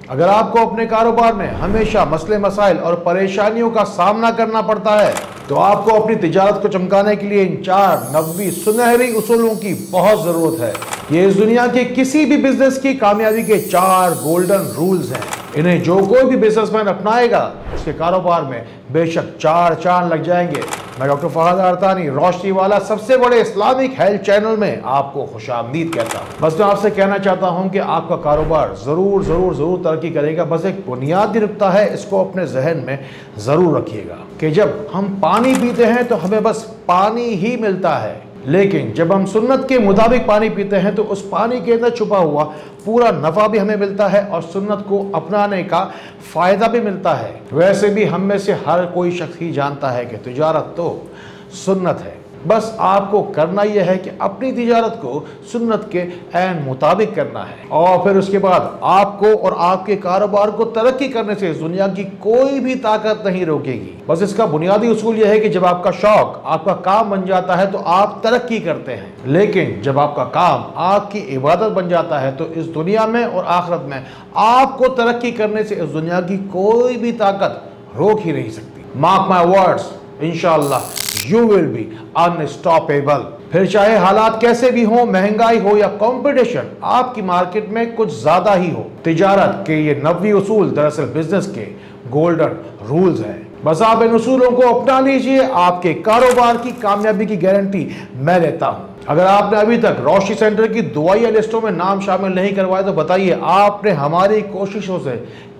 अगर आपको अपने कारोबार में हमेशा मसले मसाइल और परेशानियों का सामना करना पड़ता है तो आपको अपनी तिजारत को चमकाने के लिए इन 4 नबवी सुनहरी उसूलों की बहुत जरूरत है। ये इस दुनिया के किसी भी बिजनेस की कामयाबी के 4 गोल्डन रूल्स हैं। इन्हें जो कोई भी बिजनेसमैन अपनाएगा उसके कारोबार में बेशक 4 चांद लग जाएंगे। मैं डॉक्टर फहद अरतानी रोशनी वाला सबसे बड़े इस्लामिक हेल्थ चैनल में आपको खुशामदीद कहता हूँ। बस मैं आपसे कहना चाहता हूँ कि आपका कारोबार जरूर जरूर जरूर तरक्की करेगा। बस एक बुनियादी नुक्ता है, इसको अपने जहन में जरूर रखिएगा कि जब हम पानी पीते हैं तो हमें बस पानी ही मिलता है, लेकिन जब हम सुन्नत के मुताबिक पानी पीते हैं तो उस पानी के अंदर छुपा हुआ पूरा नफा भी हमें मिलता है और सुन्नत को अपनाने का फायदा भी मिलता है। वैसे भी हम में से हर कोई शख्स ही जानता है कि तिजारत तो सुन्नत है। बस आपको करना यह है कि अपनी तिजारत को सुन्नत के ऐन मुताबिक करना है और फिर उसके बाद आपको और आपके कारोबार को तरक्की करने से इस दुनिया की कोई भी ताकत नहीं रोकेगी। बस इसका बुनियादी उसूल यह है कि जब आपका शौक आपका काम बन जाता है तो आप तरक्की करते हैं, लेकिन जब आपका काम आपकी इबादत बन जाता है तो इस दुनिया में और आखिरत में आपको तरक्की करने से इस दुनिया की कोई भी ताकत रोक ही नहीं सकती। मार्क माई वर्ड्स, इंशाअल्लाह you will be unstoppable। फिर चाहे हालात कैसे भी हो, महंगाई हो या कंपटीशन आपकी मार्केट में कुछ ज्यादा ही हो, तिजारत के ये 90 उसूल दरअसल बिजनेस के गोल्डन रूल्स हैं। बस आप इन उसूलों को अपना लीजिए, आपके कारोबार की कामयाबी की गारंटी मैं लेता हूं। अगर आपने अभी तक रोशनी सेंटर की दुआया लिस्टों में नाम शामिल नहीं करवाए तो बताइए आपने हमारी कोशिशों से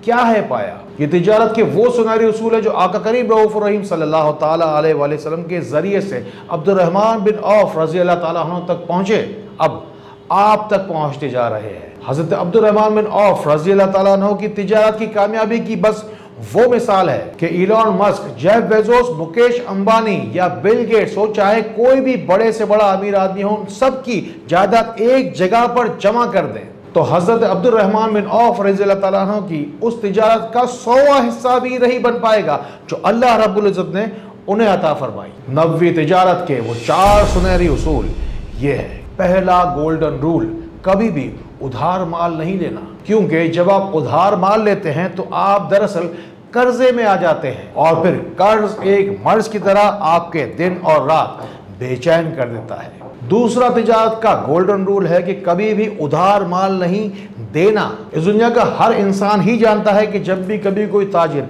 क्या है पाया। ये तिजारत के वो सुनहरे उसूल है जो आका करीम रऊफ रहीम सल्लल्लाहु ताला अलैहि वसल्लम के जरिए से अब्दुर्रहमान बिन औफ रजी अल्लाह ताला अन्हु तक पहुंचे, अब आप तक पहुंचते जा रहे हैं। हजरत अब्दुर्रहमान बिन औफ रजी अल्लाह ताला अन्हु की तिजारत की कामयाबी की बस वो मिसाल है कि Elon Musk, Jeff Bezos, Mukesh Ambani या बिल गेट्स हो, चाहे कोई भी बड़े से बड़ा अमीर आदमी हो, सबकी जायदाद एक जगह पर जमा कर दें तो हजरत अब्दुर्रहमान बिन औफ रज़ी अल्लाह ताला अन्हु की उस तिजारत का 100वां हिस्सा भी नहीं बन पाएगा जो अल्लाह रब्बुल इज्जत ने उन्हें अता फरमाई। 90 तिजारत के वो 4 सुनहरी उसूल ये है। पहला गोल्डन रूल, कभी भी उधार माल नहीं लेना, क्योंकि जब आप उधार माल लेते हैं तो आप दरअसल कर्जे में आ जाते हैं और फिर कर्ज एक मर्ज की तरह आपके दिन और रात बेचैन कर देता है। दूसरा तिजारत का गोल्डन रूल है कि कभी भी उधार माल नहीं देना। इस दुनिया का हर इंसान ही जानता है कि जब भी कभी कोई ताजिर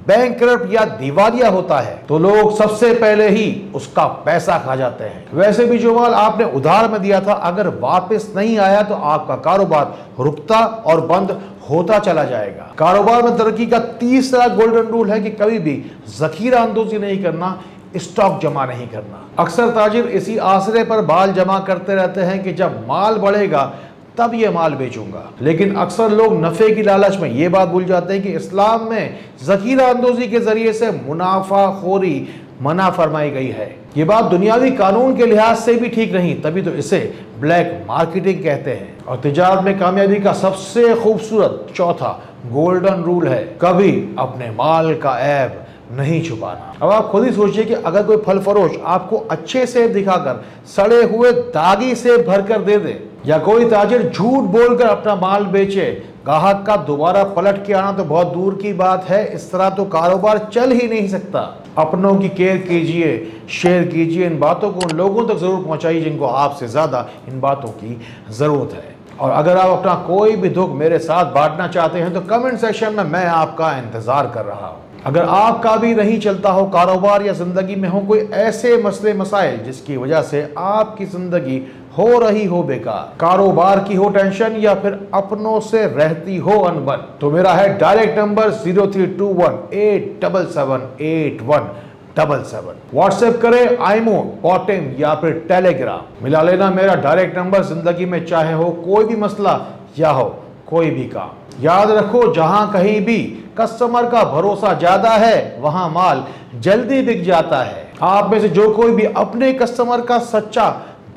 बैंकरप्ट या दिवालिया होता है तो लोग सबसे पहले ही उसका पैसा खा जाते हैं। वैसे भी जो माल आपने उधार में दिया था अगर वापस नहीं आया तो आपका कारोबार रुकता और बंद होता चला जाएगा। कारोबार में तरक्की का तीसरा गोल्डन रूल है कि कभी भी जखीरा अंदोजी नहीं करना, स्टॉक जमा नहीं करना। अक्सर ताजिर इसी आसरे पर माल जमा करते रहते हैं कि जब माल बढ़ेगा तब ये माल बेचूंगा, लेकिन अक्सर लोग नफे की लालच में ये बात भूल जाते हैं कि इस्लाम में जखीरा अंदोजी के जरिए से मुनाफा खोरी मना फरमाई गई है। ये बात दुनियावी कानून के लिहाज से भी ठीक नहीं, तभी तो इसे ब्लैक मार्केटिंग कहते हैं। और तिजारत में कामयाबी का सबसे खूबसूरत चौथा गोल्डन रूल है, कभी अपने माल का ऐब नहीं छुपाना। अब आप खुद ही सोचिए कि अगर कोई फल फरोश आपको अच्छे से दिखाकर सड़े हुए दागी से भरकर दे दे या कोई ताजिर झूठ बोलकर अपना माल बेचे, ग्राहक का दोबारा पलट के आना तो बहुत दूर की बात है। इस तरह तो कारोबार चल ही नहीं सकता। अपनों की केयर कीजिए, शेयर कीजिए, इन बातों को उन लोगों तक जरूर पहुंचाइए जिनको आपसे ज्यादा इन बातों की जरूरत है। और अगर आप अपना कोई भी दुख मेरे साथ बांटना चाहते हैं तो कमेंट सेक्शन में मैं आपका इंतजार कर रहा हूं। अगर आपका भी नहीं चलता हो कारोबार या जिंदगी में हो कोई ऐसे मसले मसाइल जिसकी वजह से आपकी जिंदगी हो रही हो बेकार, कारोबार की हो टेंशन या फिर अपनों से रहती हो अनबन, तो मेरा है डायरेक्ट नंबर 0321877877। व्हाट्सएप करें, आईमो, पॉटिम या फिर टेलीग्राम मिला लेना मेरा डायरेक्ट नंबर। जिंदगी में चाहे हो कोई भी मसला या हो कोई भी काम, याद रखो जहां कहीं भी कस्टमर का भरोसा ज्यादा है वहां माल जल्दी बिक जाता है। आप में से जो कोई भी अपने कस्टमर का सच्चा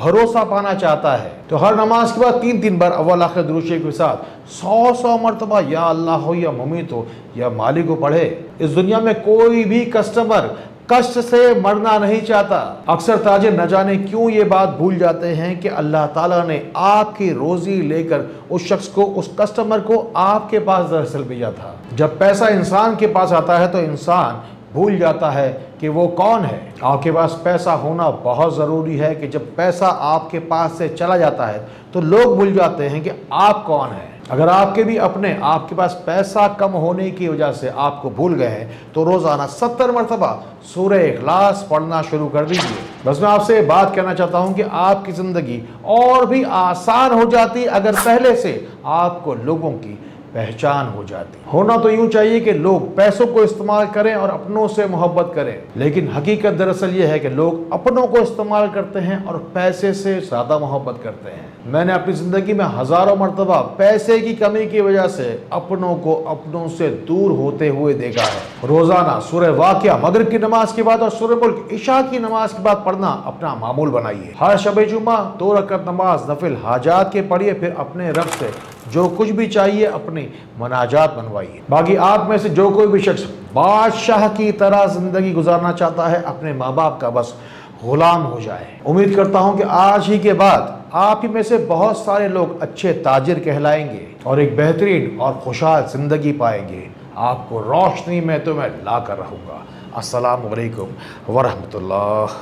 भरोसा पाना चाहता है तो हर नमाज के बाद 3-3 बार अव्वल आखिर दुरूद शरीफ के साथ 100 मरतबा या अल्लाह हो या मुमीत हो या मालिक को पढ़े। इस दुनिया में कोई भी कस्टमर कष्ट से मरना नहीं चाहता। अक्सर ताजिर न जाने क्यों ये बात भूल जाते हैं कि अल्लाह ताला ने आपकी रोजी लेकर उस शख्स को, उस कस्टमर को आपके पास दरअसल भेजा था। जब पैसा इंसान के पास आता है तो इंसान भूल जाता है कि वो कौन है। आपके पास पैसा होना बहुत ज़रूरी है कि जब पैसा आपके पास से चला जाता है तो लोग भूल जाते हैं कि आप कौन हैं। अगर आपके पास पैसा कम होने की वजह से आपको भूल गए हैं तो रोज़ाना 70 मरतबा सूरह इखलास पढ़ना शुरू कर दीजिए। बस मैं आपसे बात कहना चाहता हूं कि आपकी ज़िंदगी और भी आसान हो जाती अगर पहले से आपको लोगों की पहचान हो जाती। होना तो यूं चाहिए कि लोग पैसों को इस्तेमाल करें और अपनों से मोहब्बत करें, लेकिन हकीकत दरअसल ये है कि लोग अपनों को इस्तेमाल करते हैं और पैसे से ज़्यादा मोहब्बत करते हैं। मैंने अपनी ज़िंदगी में हज़ारों मरतबा पैसे की कमी की वजह से अपनों को अपनों से दूर होते हुए देखा है। रोज़ाना सूरह वाक़िया मगरिब की नमाज के बाद और सूरह मुल्क इशा की नमाज के बाद पढ़ना अपना मामूल बनाइए। हर शब जुमा 2 रकात नमाज नफिल हाजात के पढ़िए, फिर अपने रब से जो कुछ भी चाहिए अपनी मनाजात बनवाइए। बाकी आप में से जो कोई भी शख्स बादशाह की तरह जिंदगी गुजारना चाहता है, अपने माँ बाप का बस गुलाम हो जाए। उम्मीद करता हूं कि आज ही के बाद आप ही में से बहुत सारे लोग अच्छे ताजिर कहलाएंगे और एक बेहतरीन और खुशहाल जिंदगी पाएंगे। आपको रोशनी में तो मैं ला कर रहूँगा। अस्सलामु अलैकुम वरहमतुल्लाह।